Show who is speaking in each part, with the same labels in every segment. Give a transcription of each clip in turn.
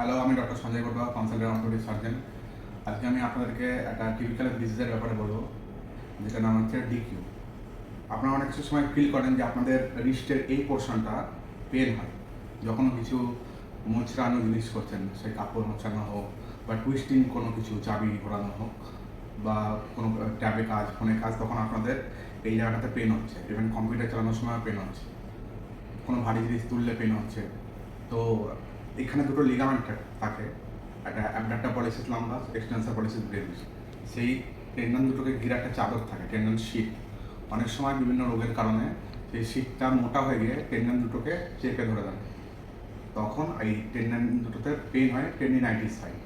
Speaker 1: Hello, আমি doctor Sanjay Barua, consultant orthopaedic surgeon. আজকে আমি আপনাদেরকে একটা টিপিক্যাল ডিজিজের ব্যাপারে বলবো, যেটার নাম হচ্ছে ডিকিউ। আপনারা অনেক সময় ফিল করেন যে আপনাদের রিস্টের এই পোর্শনটা পেন হয় যখন কিছু মোচড়ানো জিনিস করছেন, সেই কাপড় মোছানো হোক বা টুইস্টিং কোনো কিছু চাবি ঘোরানো হোক বা কোনো ট্যাবে কাজ, ফোনে কাজ, তখন আপনাদের এই জায়গাটাতে পেন হচ্ছে। ইভেন কম্পিউটার চালানোর সময় পেন হচ্ছে, কোনো ভারী জিনিস তুললে পেন হচ্ছে। তো এখানে দুটো লিগামেন্ট থাকে, একটা abductor pollicis longus, extensor pollicis brevis. সেই টেন্ডন দুটোকে ঘিরে একটা চাদর থাকে, টেন্ডন শীট। অনেক সময় বিভিন্ন রোগের কারণে সেই শীটটা মোটা হয়ে গিয়ে টেন্ডন দুটোকে চেপে ধরে দেয়, তখন এই টেন্ডন দুটোতে পেন হয়, টেন্ডিনাইটিস হয়,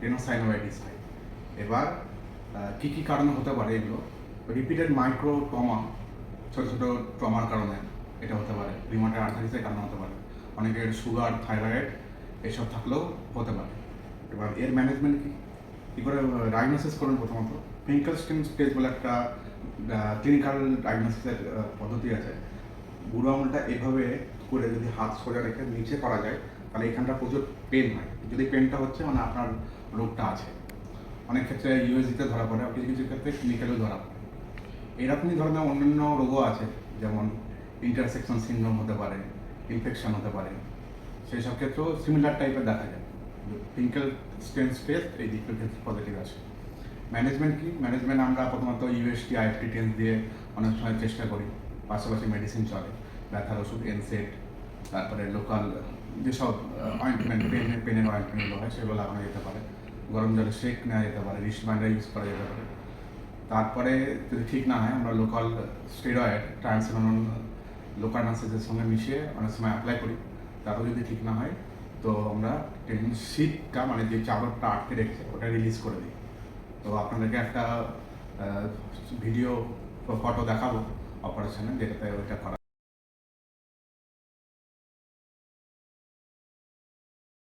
Speaker 1: টেনোসাইনোভাইটিস হয়। এবার কী কী কারণে হতে পারে এগুলো? রিপিটেড মাইক্রো ট্রমা, ছোটো ছোটো ট্রমার কারণে এটা হতে পারে, রিউমাটয়েড আর্থারাইটিসের কারণে হতে পারে, অনেকের সুগার, থাইরয়েড এসব থাকলেও হতে পারে। এবার এর ম্যানেজমেন্ট কী করে ডায়াগনোসিস করুন? প্রথমত ফিঙ্কেলস্টাইন টেস্ট বলে একটা ক্লিনিক্যাল ডায়াগনোসিসের পদ্ধতি আছে। বুড়ো আঙুলটা এভাবে করে যদি হাত সোজা রেখে নিচে করা যায়, তাহলে এখানটা প্রচুর পেন হয়। যদি পেনটা হচ্ছে মানে আপনার রোগটা আছে। অনেক ক্ষেত্রে ইউএসজিতে ধরা পড়ে, কিছু কিছু ক্ষেত্রে ক্লিনিক্যালেও ধরা পড়ে। এরকমই ধরনের অন্যান্য রোগও আছে, যেমন ইন্টারসেকশন সিনড্রোম হতে পারে, ইনফেকশন হতে পারে। সেই সব ক্ষেত্রেও সিমিলার টাইপের দেখা যায়। ফিঙ্কেলস্টাইন টেস্ট এই দিকের ক্ষেত্রে পজিটিভ আছে। ম্যানেজমেন্ট কি? ম্যানেজমেন্ট আমরা প্রথমত ইউএসটি, আইএফটি টেস্ট দিয়ে অনেক সময় চেষ্টা করি, পাশাপাশি মেডিসিন চলে, ব্যথার ওষুধ, এনসেট, তারপরে লোকাল যেসব অয়েন্টমেন্ট, পেনের অয়েন্টমেন্টগুলো হয় সেগুলো লাগানো যেতে পারে, গরম জলে শেক নেওয়া যেতে পারে, রিস্ট ব্যান্ডার ইউজ করা যেতে পারে। তারপরে যদি ঠিক না হয়, আমরা লোকাল স্টেরয়েড, ট্রান্সিলন, লোকাল অ্যানাস্থেসিসের সঙ্গে মিশিয়ে অনেক সময় অ্যাপ্লাই করি। তারপর যদি ঠিক না হয়, তো আমরা শীতটা মানে যে চাদরটা আটকে রেখেছে ওটা রিলিজ করে দিই। তো আপনাদেরকে একটা ভিডিও ফটো দেখাবো অপারেশনে, যেটাতে ওইটা করা।